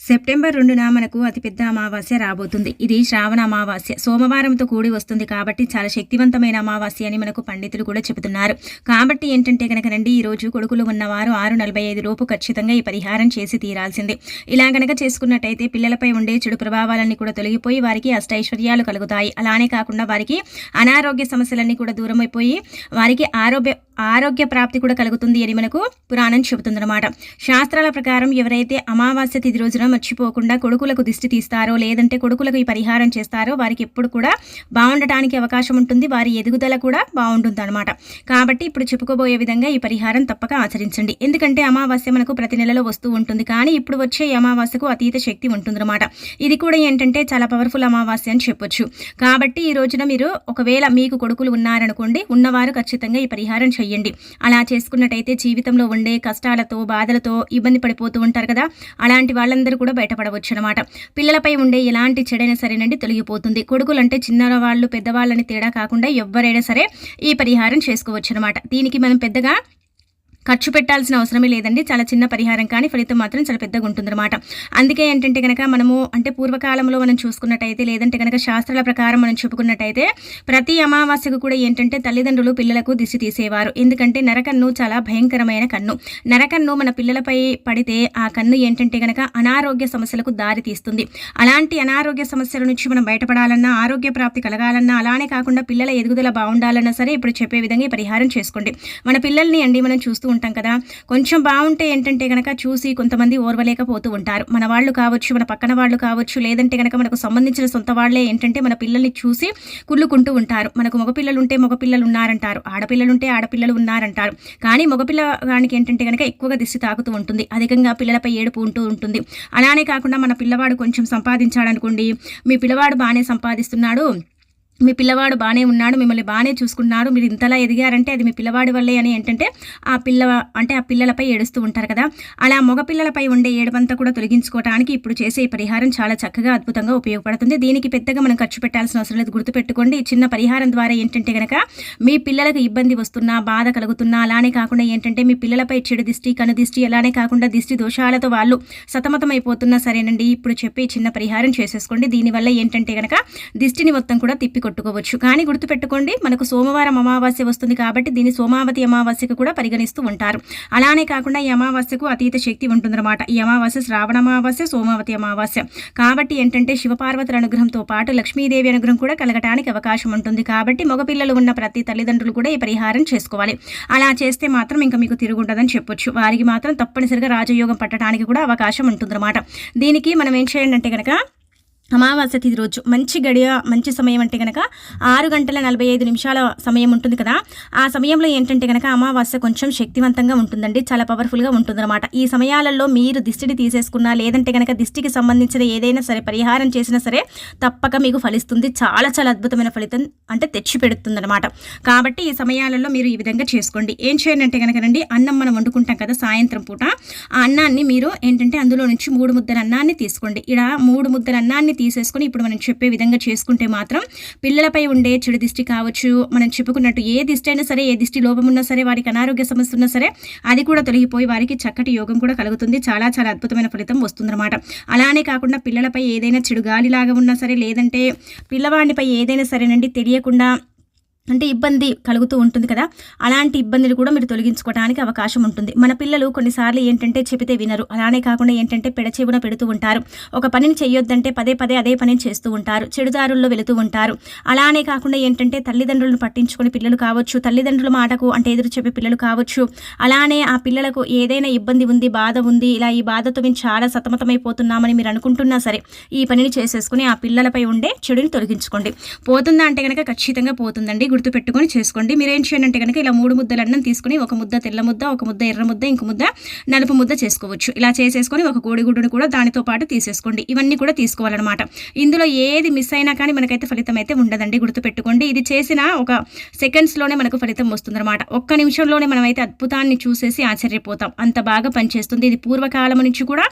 September 2న మనకు అతిపెద్ద అమావాస్య రాబోతుంది. ఇది శ్రావణ అమావాస్య. సోమవారంతో కూడి వస్తుంది కాబట్టి చాలా శక్తివంతమైన అమావాస్య అని మనకు పండితులు కూడా చెబుతున్నారు. కాబట్టి ఏంటంటే గనకనండి ఈరోజు కొడుకులు ఉన్నవారు 6:45 లోపు ఖచ్చితంగా ఈ పరిహారం చేసి తీరాల్సిందే. ఇలా గనక చేసుకున్నట్టయితే పిల్లలపై ఉండే చెడు ప్రభావాలన్నీ కూడా తొలగిపోయి వారికి అష్టైశ్వర్యాలు కలుగుతాయి. అలానే కాకుండా వారికి అనారోగ్య సమస్యలన్నీ కూడా దూరమైపోయి వారికి ఆరోగ్య ప్రాప్తి కూడా కలుగుతుంది అని మనకు పురాణం చెబుతుందన్నమాట. శాస్త్రాల ప్రకారం ఎవరైతే అమావాస్య తిథి రోజున మర్చిపోకుండా కొడుకులకు దిష్టి తీస్తారో లేదంటే కొడుకులకు ఈ పరిహారం చేస్తారో వారికి ఎప్పుడు కూడా బాగుండటానికి అవకాశం ఉంటుంది. వారి ఎదుగుదల కూడా బాగుంటుంది అనమాట. కాబట్టి ఇప్పుడు చెప్పుకోబోయే విధంగా ఈ పరిహారం తప్పక ఆచరించండి. ఎందుకంటే అమావాస్య మనకు ప్రతి నెలలో వస్తూ ఉంటుంది. కానీ ఇప్పుడు వచ్చే ఈ అమావాస్యకు అతీత శక్తి ఉంటుందన్నమాట. ఇది కూడా ఏంటంటే చాలా పవర్ఫుల్ అమావాస్య అని చెప్పొచ్చు. కాబట్టి ఈ రోజున మీరు ఒకవేళ మీకు కొడుకులు ఉన్నారనుకోండి, ఉన్నవారు ఖచ్చితంగా ఈ పరిహారం చెయ్యండి. అలా చేసుకున్నట్టయితే జీవితంలో ఉండే కష్టాలతో బాధలతో ఇబ్బంది పడిపోతూ ఉంటారు కదా, అలాంటి వాళ్ళందరూ కూడా బయటపడవచ్చు అనమాట. పిల్లలపై ఉండే ఎలాంటి చెడైనా సరేనండి తొలగిపోతుంది. కొడుకులంటే చిన్నవాళ్ళు పెద్దవాళ్ళని తేడా కాకుండా ఎవరైనా సరే ఈ పరిహారం చేసుకోవచ్చు అనమాట. దీనికి మనం పెద్దగా ఖర్చు పెట్టాల్సిన అవసరమే లేదండి. చాలా చిన్న పరిహారం కానీ ఫలితం మాత్రం చాలా పెద్దగా ఉంటుందన్నమాట. అందుకే ఏంటంటే కనుక మనము అంటే పూర్వకాలంలో మనం చూసుకున్నట్టయితే లేదంటే కనుక శాస్త్రాల ప్రకారం మనం చెప్పుకున్నట్టయితే ప్రతి అమావాస్యకు కూడా ఏంటంటే తల్లిదండ్రులు పిల్లలకు దిష్టి తీసేవారు. ఎందుకంటే నరకన్ను చాలా భయంకరమైన కన్ను. నరకన్ను మన పిల్లలపై పడితే ఆ కన్ను ఏంటంటే కనుక అనారోగ్య సమస్యలకు దారి తీస్తుంది. అలాంటి అనారోగ్య సమస్యల నుంచి మనం బయటపడాలన్నా, ఆరోగ్య ప్రాప్తి కలగాలన్నా, అలానే కాకుండా పిల్లల ఎదుగుదల బాగుండాలన్నా సరే ఇప్పుడు చెప్పే విధంగా ఈ పరిహారం చేసుకోండి. మన పిల్లల్ని అండి మనం చూస్తూ ఉంటాం కదా, కొంచెం బాగుంటే ఏంటంటే కనుక చూసి కొంతమంది ఓర్వలేకపోతూ ఉంటారు. మన వాళ్ళు కావచ్చు, మన పక్కన వాళ్ళు కావచ్చు, లేదంటే కనుక మనకు సంబంధించిన సొంత వాళ్ళే ఏంటంటే మన పిల్లల్ని చూసి కుళ్ళుకుంటూ ఉంటారు. మనకు మగపిల్లలు ఉంటే మగపిల్లలు ఉన్నారంటారు, ఆడపిల్లలుంటే ఆడపిల్లలు ఉన్నారంటారు. కానీ మగపిల్లగానికి ఏంటంటే కనుక ఎక్కువగా దిష్టి తాకుతూ ఉంటుంది. అధికంగా పిల్లలపై ఏడుపు ఉంటూ ఉంటుంది. అలానే కాకుండా మన పిల్లవాడు కొంచెం సంపాదించాడనుకోండి, మీ పిల్లవాడు బాగానే సంపాదిస్తున్నాడు, మీ పిల్లవాడు బాగానే ఉన్నాడు, మిమ్మల్ని బాగానే చూసుకున్నారు, మీరు ఇంతలా ఎదిగారంటే అది మీ పిల్లవాడి వల్లే అని ఏంటంటే ఆ పిల్లలపై ఏడుస్తూ ఉంటారు కదా. అలా మగపిల్లలపై ఉండే ఏడుపంతా కూడా తొలగించుకోవడానికి ఇప్పుడు చేసే ఈ పరిహారం చాలా చక్కగా అద్భుతంగా ఉపయోగపడుతుంది. దీనికి పెద్దగా మనం ఖర్చు పెట్టాల్సిన అవసరం లేదు. గుర్తుపెట్టుకోండి, ఈ చిన్న పరిహారం ద్వారా ఏంటంటే కనుక మీ పిల్లలకు ఇబ్బంది వస్తున్నా, బాధ కలుగుతున్నా, అలానే కాకుండా ఏంటంటే మీ పిల్లలపై చెడు దిష్టి, కను దిష్టి, అలానే కాకుండా దిష్టి దోషాలతో వాళ్ళు సతమతమైపోతున్నా సరేనండి ఇప్పుడు చెప్పి చిన్న పరిహారం చేసేసుకోండి. దీనివల్ల ఏంటంటే కనుక దిష్టిని మొత్తం కూడా కొట్టుకోవచ్చు. కానీ గుర్తుపెట్టుకోండి, మనకు సోమవారం అమావాస్య వస్తుంది కాబట్టి దీన్ని సోమావతి అమావాస్యకు కూడా పరిగణిస్తూ ఉంటారు. అలానే కాకుండా ఈ అమావాస్యకు అతీత శక్తి ఉంటుందన్నమాట. ఈ అమావాస్య శ్రావణ అమావాస్య, సోమావతి అమావాస్య కాబట్టి ఏంటంటే శివపార్వతుల అనుగ్రహంతో పాటు లక్ష్మీదేవి అనుగ్రహం కూడా కలగటానికి అవకాశం ఉంటుంది. కాబట్టి మగపిల్లలు ఉన్న ప్రతి తల్లిదండ్రులు కూడా ఈ పరిహారం చేసుకోవాలి. అలా చేస్తే మాత్రం ఇంకా మీకు తిరుగుండదని చెప్పొచ్చు. వారికి మాత్రం తప్పనిసరిగా రాజయోగం పట్టడానికి కూడా అవకాశం ఉంటుందన్నమాట. దీనికి మనం ఏం చేయండి అంటే కనుక అమావాస్య తిథి రోజు మంచి గడియ, మంచి సమయం అంటే కనుక 6:45 సమయం ఉంటుంది కదా. ఆ సమయంలో ఏంటంటే కనుక అమావాస్య కొంచెం శక్తివంతంగా ఉంటుందండి, చాలా పవర్ఫుల్గా ఉంటుందన్నమాట. ఈ సమయాలలో మీరు దిష్టిని తీసేసుకున్నా లేదంటే కనుక దిష్టికి సంబంధించిన ఏదైనా సరే పరిహారం చేసినా సరే తప్పక మీకు ఫలిస్తుంది. చాలా చాలా అద్భుతమైన ఫలితం అంటే తెచ్చి పెడుతుందన్నమాట. కాబట్టి ఈ సమయాలలో మీరు ఈ విధంగా చేసుకోండి. ఏం చేయండి అంటే కనుకనండి, అన్నం మనం వండుకుంటాం కదా సాయంత్రం పూట, ఆ అన్నాన్ని మీరు ఏంటంటే అందులో నుంచి 3 ముద్దల అన్నాన్ని తీసుకోండి. ఇలా 3 ముద్దల అన్నాన్ని తీసేసుకొని ఇప్పుడు మనం చెప్పే విధంగా చేసుకుంటే మాత్రం పిల్లలపై ఉండే చెడు దిష్టి కావచ్చు, మనం చెప్పుకున్నట్టు ఏ దిష్టి అయినా సరే, ఏ దిష్టి లోపం ఉన్నా సరే, వారికి అనారోగ్య సమస్య ఉన్నా సరే అది కూడా తొలగిపోయి వారికి చక్కటి యోగం కూడా కలుగుతుంది. చాలా చాలా అద్భుతమైన ఫలితం వస్తుందన్నమాట. అలానే కాకుండా పిల్లలపై ఏదైనా చెడు గాలిలాగా ఉన్నా సరే, లేదంటే పిల్లవాడిపై ఏదైనా సరేనండి తెలియకుండా అంటే ఇబ్బంది కలుగుతూ ఉంటుంది కదా, అలాంటి ఇబ్బందులు కూడా మీరు తొలగించుకోవడానికి అవకాశం ఉంటుంది. మన పిల్లలు కొన్నిసార్లు ఏంటంటే చెబితే వినరు. అలానే కాకుండా ఏంటంటే పెడచెవున పెడుతూ ఉంటారు. ఒక పనిని చేయొద్దంటే పదే పదే అదే పనిని చేస్తూ ఉంటారు, చెడుదారుల్లో వెళుతూ ఉంటారు. అలానే కాకుండా ఏంటంటే తల్లిదండ్రులను పట్టించుకుని పిల్లలు కావచ్చు, తల్లిదండ్రుల మాటకు అంటే ఎదురు చెప్పే పిల్లలు కావచ్చు. అలానే ఆ పిల్లలకు ఏదైనా ఇబ్బంది ఉంది, బాధ ఉంది, ఇలా ఈ బాధతో మేము చాలా సతమతమైపోతున్నామని మీరు అనుకుంటున్నా సరే ఈ పనిని చేసేసుకుని ఆ పిల్లలపై ఉండే చెడుని తొలగించుకోండి. పోతుందా అంటే కనుక ఖచ్చితంగా పోతుందండి. గుర్తుపెట్టుకొని చేసుకోండి. మీరు ఏం చేయండి అంటే కనుక ఇలా 3 ముద్దల అన్నం తీసుకుని ఒక ముద్ద తెల్ల ముద్ద, ఒక ముద్ద ఎర్ర ముద్ద, ఇంకో ముద్ద నలుపు ముద్ద చేసుకోవచ్చు. ఇలా చేసేసుకొని ఒక కోడిగుడ్డును కూడా దానితో పాటు తీసేసుకోండి. ఇవన్నీ కూడా తీసుకోవాలన్నమాట. ఇందులో ఏది మిస్ అయినా కానీ మనకైతే ఫలితం అయితే ఉండదండి. గుర్తుపెట్టుకోండి, ఇది చేసిన ఒక సెకండ్స్లోనే మనకు ఫలితం వస్తుందన్నమాట. ఒక్క నిమిషంలోనే మనమైతే అద్భుతాన్ని చూసేసి ఆశ్చర్యపోతాం. అంత బాగా పనిచేస్తుంది. ఇది పూర్వకాలం నుంచి కూడా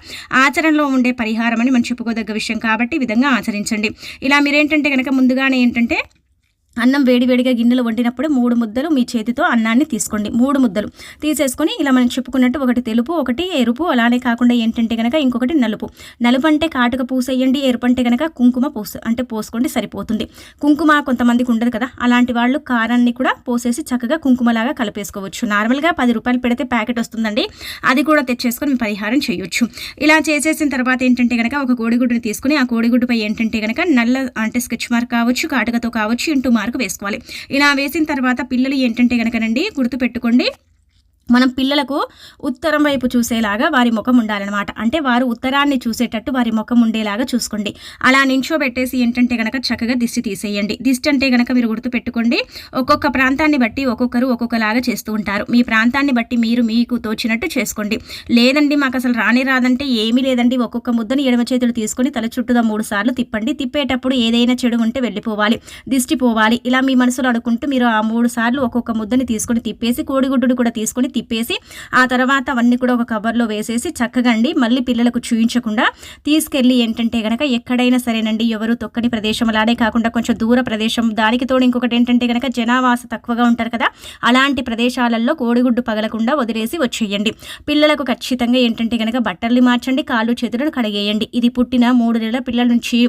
ఆచరణలో ఉండే పరిహారం అని మనం చెప్పుకోదగ్గ విషయం కాబట్టి ఈ విధంగా ఆచరించండి. ఇలా మీరేంటంటే కనుక ముందుగానే ఏంటంటే అన్నం వేడివేడిగా గిన్నెలో వండినప్పుడు 3 ముద్దలు మీ చేతితో అన్నాన్ని తీసుకోండి. 3 ముద్దలు తీసేసుకొని ఇలా మనం చెప్పుకున్నట్టు ఒకటి తెలుపు, ఒకటి ఎరుపు, అలానే కాకుండా ఏంటంటే గనక ఇంకొకటి నలుపు. నలుపు అంటే కాటుక పూసేయండి, ఎరుపు అంటే గనక కుంకుమ పోసుకోండి సరిపోతుంది. కుంకుమ కొంతమందికి ఉండదు కదా, అలాంటి వాళ్ళు కారాన్ని కూడా పోసేసి చక్కగా కుంకుమలాగా కలిపేసుకోవచ్చు. నార్మల్గా 10 రూపాయలు పెడితే ప్యాకెట్ వస్తుందండి, అది కూడా తెచ్చేసుకొని పరిహారం చేయొచ్చు. ఇలా చేసేసిన తర్వాత ఏంటంటే గనక ఒక కోడిగుడ్డుని తీసుకుని ఆ కోడిగుడ్డుపై ఏంటంటే గనక నల్ల అంటే స్కెచ్ మార్క్ కావచ్చు, కాటుకతో కావచ్చు, ఇంటూ మార్క్ వేసుకోవాలి. ఇలా వేసిన తర్వాత పిల్లలు ఏంటంటే గనకనండి గుర్తుపెట్టుకోండి, మనం పిల్లలకు ఉత్తరం వైపు చూసేలాగా వారి ముఖం ఉండాలన్నమాట. అంటే వారు ఉత్తరాన్ని చూసేటట్టు వారి ముఖం ఉండేలాగా చూసుకోండి. అలా నించోబెట్టేసి ఏంటంటే గనక చక్కగా దిష్టి తీసేయండి. దిష్టి అంటే గనక మీరు గుర్తుపెట్టుకోండి, ఒక్కొక్క ప్రాంతాన్ని బట్టి ఒక్కొక్కరు ఒక్కొక్కలాగా చేస్తూ ఉంటారు. మీ ప్రాంతాన్ని బట్టి మీరు మీకు తోచినట్టు చేసుకోండి. లేదండి మాకు అసలు రాదంటే ఏమీ లేదండి, ఒక్కొక్క ముద్దని ఎడమ చేతులు తీసుకొని తల చుట్టూదా 3 సార్లు తిప్పండి. తిప్పేటప్పుడు ఏదైనా చెడు ఉంటే వెళ్ళిపోవాలి, దిష్టి పోవాలి. ఇలా మీ మనసులో అనుకుంటూ మీరు ఆ 3 సార్లు ఒక్కొక్క ముద్దని తీసుకొని తిప్పేసి కోడిగుడ్డును కూడా తీసుకొని తిప్పేసి ఆ తర్వాత అవన్నీ కూడా ఒక కవర్లో వేసేసి చక్కగా అండి మళ్ళీ పిల్లలకు చూయించకుండా తీసుకెళ్ళి ఏంటంటే గనక ఎక్కడైనా సరేనండి, ఎవరు తొక్కని ప్రదేశం అలానే కాకుండా కొంచెం దూర ప్రదేశం, దానికి తోడు ఇంకొకటి ఏంటంటే గనక జనావాస తక్కువగా ఉంటారు కదా, అలాంటి ప్రదేశాలలో కోడిగుడ్డు పగలకుండా వదిలేసి వచ్చేయండి. పిల్లలకు ఖచ్చితంగా ఏంటంటే గనక బట్టల్ని మార్చండి, కాళ్ళు చేతులను కడిగేయండి. ఇది పుట్టిన 3 నెలల పిల్లల నుంచి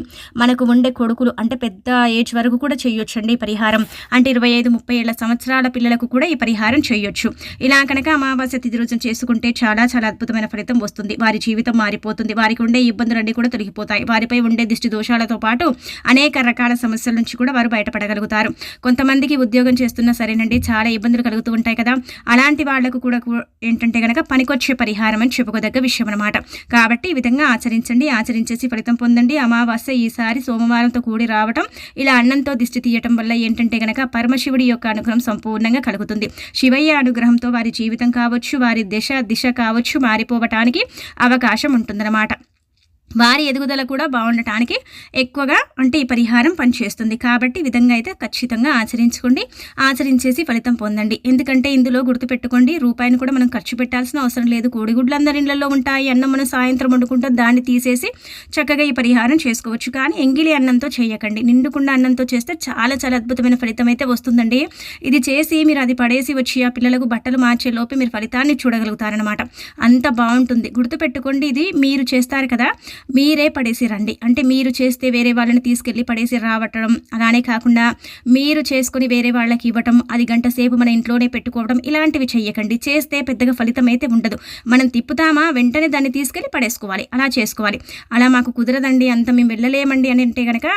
మనకు ఉండే కొడుకులు అంటే పెద్ద ఏజ్ వరకు కూడా చేయొచ్చండి పరిహారం. అంటే 25-30 ఏళ్ల సంవత్సరాల పిల్లలకు కూడా ఈ పరిహారం చేయొచ్చు. ఇలా కనుక అమావాస్య తిథి రోజున చేసుకుంటే చాలా చాలా అద్భుతమైన ఫలితం వస్తుంది. వారి జీవితం మారిపోతుంది. వారికి ఉండే ఇబ్బందులన్నీ కూడా తొలగిపోతాయి. వారిపై ఉండే దిష్టి దోషాలతో పాటు అనేక రకాల సమస్యల నుంచి కూడా వారు బయటపడగలుగుతారు. కొంతమందికి ఉద్యోగం చేస్తున్నా సరేనండి చాలా ఇబ్బందులు కలుగుతూ ఉంటాయి కదా, అలాంటి వాళ్లకు కూడా ఏంటంటే గనక పనికొచ్చే పరిహారం అని చెప్పుకోదగ్గ విషయం అనమాట. కాబట్టి ఈ విధంగా ఆచరించండి, ఆచరించేసి ఫలితం పొందండి. అమావాస్య ఈసారి సోమవారంతో కూడి రావటం, ఇలా అన్నంతో దిష్టి తీయటం వల్ల ఏంటంటే గనక పరమశివుడి యొక్క అనుగ్రహం సంపూర్ణంగా కలుగుతుంది. శివయ్య అనుగ్రహంతో వారి జీవితం కావచ్చు, వారి దిశ కావచ్చు మారిపోవటానికి అవకాశం ఉంటుందన్నమాట. వారి ఎదుగుదల కూడా బాగుండటానికి ఎక్కువగా అంటే ఈ పరిహారం పనిచేస్తుంది. కాబట్టి ఈ విధంగా అయితే ఖచ్చితంగా ఆచరించుకోండి, ఆచరించేసి ఫలితం పొందండి. ఎందుకంటే ఇందులో గుర్తుపెట్టుకోండి, రూపాయిని కూడా మనం ఖర్చు పెట్టాల్సిన అవసరం లేదు. కోడిగుడ్లు అందరి ఇళ్లలో ఉంటాయి, అన్నం మనం సాయంత్రం వండుకుంటాం, దాన్ని తీసేసి చక్కగా ఈ పరిహారం చేసుకోవచ్చు. కానీ ఎంగిలి అన్నంతో చేయకండి, నిండుకుండా అన్నంతో చేస్తే చాలా చాలా అద్భుతమైన ఫలితం అయితే వస్తుందండి. ఇది చేసి మీరు అది పడేసి వచ్చి ఆ పిల్లలకు బట్టలు మార్చే లోపే మీరు ఫలితాన్ని చూడగలుగుతారనమాట. అంత బాగుంటుంది. గుర్తుపెట్టుకోండి, ఇది మీరు చేస్తారు కదా, మీరే పడేసి రండి. అంటే మీరు చేస్తే వేరే వాళ్ళని తీసుకెళ్ళి పడేసి రావటం, అలానే కాకుండా మీరు చేసుకుని వేరే వాళ్ళకి ఇవ్వటం, అది గంట సేపు మన ఇంట్లోనే పెట్టుకోవడం, ఇలాంటివి చెయ్యకండి. చేస్తే పెద్దగా ఫలితం అయితే ఉండదు. మనం తిప్పుతామా వెంటనే దాన్ని తీసుకెళ్ళి పడేసుకోవాలి, అలా చేసుకోవాలి. అలా మాకు కుదరదండి, అంత మేము వెళ్ళలేమండి అని అంటే కనుక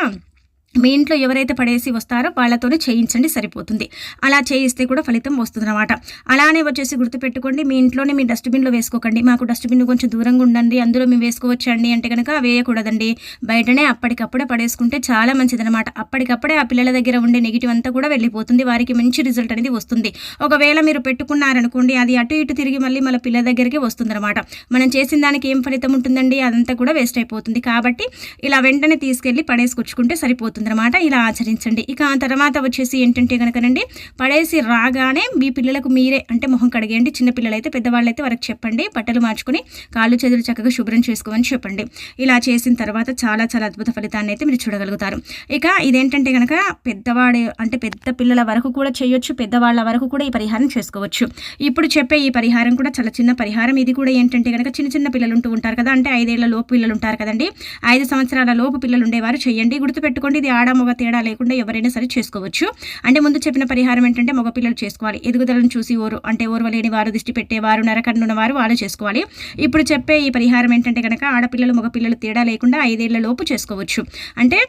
మీ ఇంట్లో ఎవరైతే పడేసి వస్తారో వాళ్ళతోనే చేయించండి, సరిపోతుంది. అలా చేయిస్తే కూడా ఫలితం వస్తుందన్నమాట. అలానే వచ్చేసి గుర్తుపెట్టుకోండి, మీ ఇంట్లోనే మీ డస్ట్బిన్లో వేసుకోకండి. మాకు డస్ట్బిన్ కొంచెం దూరంగా ఉండండి, అందులో మేము వేసుకోవచ్చండి అంటే కనుక వేయకూడదండి. బయటనే అప్పటికప్పుడే పడేసుకుంటే చాలా మంచిదన్నమాట. అప్పటికప్పుడే ఆ పిల్లల దగ్గర ఉండే నెగిటివ్ అంతా కూడా వెళ్ళిపోతుంది, వారికి మంచి రిజల్ట్ అనేది వస్తుంది. ఒకవేళ మీరు పెట్టుకున్నారనుకోండి, అది అటు ఇటు తిరిగి మళ్ళీ మన పిల్లల దగ్గరికి వస్తుందన్నమాట. మనం చేసిన దానికి ఏం ఫలితం ఉంటుందండి, అదంతా కూడా వేస్ట్ అయిపోతుంది. కాబట్టి ఇలా వెంటనే తీసుకెళ్ళి పడేసుకొచ్చుకుంటే సరిపోతుంది అనమాట. ఇలా ఆచరించండి. ఇక ఆ తర్వాత వచ్చేసి ఏంటంటే కనుకనండి, పడేసి రాగానే మీ పిల్లలకు మీరే అంటే మొహం కడిగేయండి. చిన్నపిల్లలైతే పెద్దవాళ్ళైతే వారికి చెప్పండి, బట్టలు మార్చుకొని కాళ్ళు చేతులు చక్కగా శుభ్రం చేసుకోమని చెప్పండి. ఇలా చేసిన తర్వాత చాలా చాలా అద్భుత ఫలితాన్ని అయితే మీరు చూడగలుగుతారు. ఇక ఇదేంటంటే కనుక పెద్దవాడు అంటే పెద్ద పిల్లల వరకు కూడా చేయొచ్చు, పెద్దవాళ్ళ వరకు కూడా ఈ పరిహారం చేసుకోవచ్చు. ఇప్పుడు చెప్పే ఈ పరిహారం కూడా చాలా చిన్న పరిహారం. ఇది కూడా ఏంటంటే కనుక చిన్న చిన్న పిల్లలు ఉంటూ ఉంటారు కదా, అంటే 5 ఏళ్ల లోపు పిల్లలు ఉంటారు కదండి, 5 సంవత్సరాల లోపు పిల్లలు ఉండేవారు చేయండి. గుర్తుపెట్టుకోండి, ఇది ఆడ మగ తేడా లేకుండా ఎవరైనా సరే చేసుకోవచ్చు. అంటే ముందు చెప్పిన పరిహారం ఏంటంటే మగ పిల్లలు చేసుకోవాలి. ఎదుగుదలను చూసి ఓర్వలేని వారు, దిష్టి పెట్టేవారు, నరకన్నున్న వారు వాళ్ళు చేసుకోవాలి. ఇప్పుడు చెప్పే ఈ పరిహారం ఏంటంటే కనుక ఆడపిల్లలు మగ పిల్లలు తేడా లేకుండా 5 ఏళ్ల లోపు చేసుకోవచ్చు. అంటే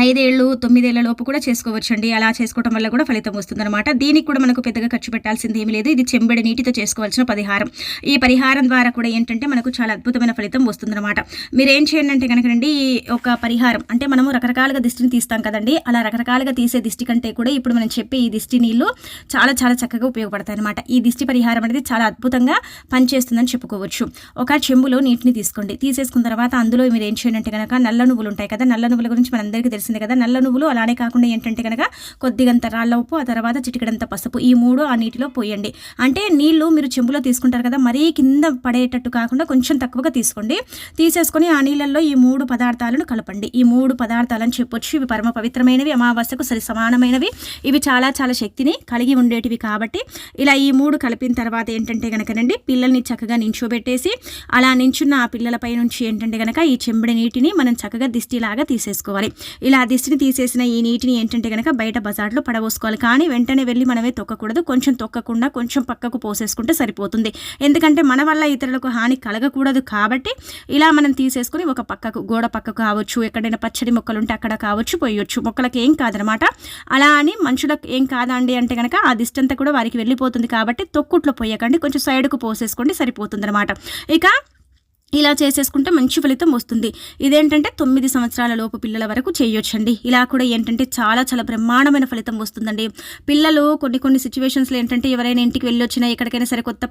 5 ఏళ్ళు 9 ఏళ్ల లోపు కూడా చేసుకోవచ్చండి. అలా చేసుకోవడం వల్ల కూడా ఫలితం వస్తుందన్నమాట. దీనికి కూడా మనకు పెద్దగా ఖర్చు పెట్టాల్సింది ఏమీ లేదు. ఇది చెంబెడి నీటితో చేసుకోవాల్సిన పరిహారం. ఈ పరిహారం ద్వారా కూడా ఏంటంటే మనకు చాలా అద్భుతమైన ఫలితం వస్తుందన్నమాట. మీరు ఏం చేయండి అంటే కనుకనండి, ఈ ఒక పరిహారం అంటే మనము రకరకాలుగా దిష్టిని తీస్తాం కదండి, అలా రకరకాలుగా తీసే దిష్టి కంటే కూడా ఇప్పుడు మనం చెప్పే ఈ దిష్టి నీళ్లు చాలా చాలా చక్కగా ఉపయోగపడతాయి అనమాట. ఈ దిష్టి పరిహారం అనేది చాలా అద్భుతంగా పనిచేస్తుందని చెప్పుకోవచ్చు. ఒక చెంబులో నీటిని తీసుకోండి. తీసేసుకున్న తర్వాత అందులో మీరు ఏం చేయండి అంటే కనుక నల్ల నువ్వులు ఉంటాయి కదా, నల్ల నువ్వుల గురించి మనందరికీ తెలిసిందే కదా. నల్ల నువ్వులు అలానే కాకుండా ఏంటంటే కనుక కొద్దిగంత రాళ్ళ ఉప్పు, ఆ తర్వాత చిటికెడంత పసుపు, ఈ 3 ఆ నీటిలో పోయండి. అంటే నీళ్లు మీరు చెంబులో తీసుకుంటారు కదా, మరీ కింద పడేటట్టు కాకుండా కొంచెం తక్కువగా తీసుకోండి. తీసేసుకొని ఆ నీళ్ళల్లో ఈ 3 పదార్థాలను కలపండి. ఈ 3 పదార్థాలను చెప్పొచ్చు. ఇవి పరమ పవిత్రమైనవి, అమావాస్యకు సరి సమానమైనవి, ఇవి చాలా చాలా శక్తిని కలిగి ఉండేటివి. కాబట్టి ఇలా ఈ 3 కలిపిన తర్వాత ఏంటంటే కనుకనండి పిల్లల్ని చక్కగా నించోబెట్టేసి అలా నించున్న ఆ పిల్లలపై నుంచి ఏంటంటే కనుక ఈ చెంబడి నీటిని మనం చక్కగా దిష్టిలాగా తీసేసుకోవాలి. ఇలా దిష్టిని తీసేసిన ఈ నీటిని ఏంటంటే కనుక బయట బజార్లో పడబోసుకోవాలి. కానీ వెంటనే వెళ్ళి మనమే తొక్కకూడదు. కొంచెం తొక్కకుండా కొంచెం పక్కకు పోసేసుకుంటే సరిపోతుంది. ఎందుకంటే మన వల్ల ఇతరులకు హాని కలగకూడదు. కాబట్టి ఇలా మనం తీసేసుకుని ఒక పక్కకు, గోడ పక్కకు కావచ్చు, ఎక్కడైనా పచ్చడి మొక్కలు ఉంటే అక్కడ కావచ్చు పోయొచ్చు. మొక్కలకు ఏం కాదనమాట. అలా అని మనుషులకు ఏం కాదండి అంటే కనుక ఆ దిష్టి అంతా కూడా వారికి వెళ్ళిపోతుంది. కాబట్టి తొక్కుట్లో పోయకండి, కొంచెం సైడ్కు పోసేసుకోండి, సరిపోతుంది అనమాట. ఇక ఇలా చేసేసుకుంటే మంచి ఫలితం వస్తుంది. ఇదేంటంటే 9 సంవత్సరాల లోపు పిల్లల వరకు చేయొచ్చండి. ఇలా కూడా ఏంటంటే చాలా చాలా బ్రహ్మాండమైన ఫలితం వస్తుందండి. పిల్లలు కొన్ని సిచ్యువేషన్స్లో ఏంటంటే ఎవరైనా ఇంటికి వెళ్ళి వచ్చినా, ఎక్కడికైనా సరే కొత్త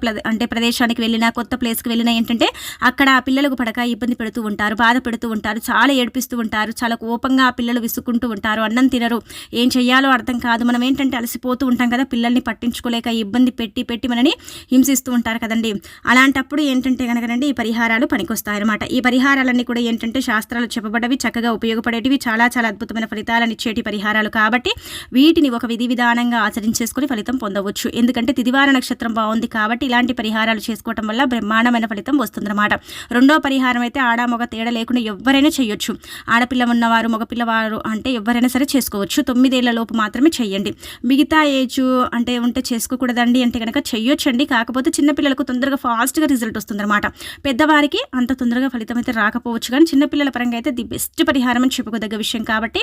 ప్రదేశానికి వెళ్ళినా, కొత్త ప్లేస్కి వెళ్ళినా ఏంటంటే అక్కడ ఆ పిల్లలకు పడక ఇబ్బంది పెడుతూ ఉంటారు, బాధ పెడుతూ ఉంటారు, చాలా ఏడిపిస్తూ ఉంటారు, చాలా కోపంగా ఆ పిల్లలు విసుక్కుంటూ ఉంటారు, అన్నం తినరు, ఏం చెయ్యాలో అర్థం కాదు. మనం ఏంటంటే అలసిపోతూ ఉంటాం కదా, పిల్లల్ని పట్టించుకోలేక ఇబ్బంది పెట్టి మనని హింసిస్తూ ఉంటారు కదండి. అలాంటప్పుడు ఏంటంటే కనుకనండి ఈ పరిహారాలు పనికొస్తాయన్నమాట. ఈ పరిహారాలన్నీ కూడా ఏంటంటే శాస్త్రాలు చెప్పబడ్డవి, చక్కగా ఉపయోగపడేటివి, చాలా చాలా అద్భుతమైన ఫలితాలను ఇచ్చేటి పరిహారాలు. కాబట్టి వీటిని ఒక విధి విధానంగా ఆచరించేసుకుని ఫలితం పొందవచ్చు. ఎందుకంటే తిదివార నక్షత్రం బాగుంది కాబట్టి ఇలాంటి పరిహారాలు చేసుకోవటం వల్ల బ్రహ్మాండమైన ఫలితం వస్తుందన్నమాట. రెండో పరిహారం అయితే ఆడ మగ తేడా లేకుండా ఎవరైనా చేయొచ్చు. ఆడపిల్ల ఉన్నవారు, మగపిల్లవారు అంటే ఎవరైనా సరే చేసుకోవచ్చు. 9 ఏళ్ల లోపు మాత్రమే చెయ్యండి. మిగతా ఏజ్ అంటే ఉంటే చేసుకోకూడదండి అంటే కనుక చెయ్యొచ్చండి. కాకపోతే చిన్నపిల్లలకు తొందరగా ఫాస్ట్గా రిజల్ట్ వస్తుందన్నమాట. పెద్దవారికి అంత తొందరగా ఫలితం అయితే రాకపోవచ్చు. కానీ చిన్నపిల్లల పరంగా అయితే ది బెస్ట్ పరిహారం అని చెప్పుకోదగ్గ విషయం. కాబట్టి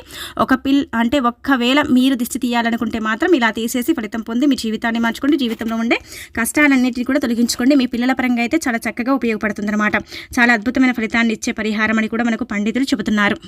ఒక్కవేళ మీరు దిష్టి తీయాలనుకుంటే మాత్రం ఇలా తీసేసి ఫలితం పొంది మీ జీవితాన్ని మార్చుకోండి. జీవితంలో ఉండే కష్టాలన్నింటినీ కూడా తొలగించుకోండి. మీ పిల్లల పరంగా అయితే చాలా చక్కగా ఉపయోగపడుతుంది అనమాట. చాలా అద్భుతమైన ఫలితాన్ని ఇచ్చే పరిహారం అని కూడా మనకు పండితులు చెబుతున్నారు.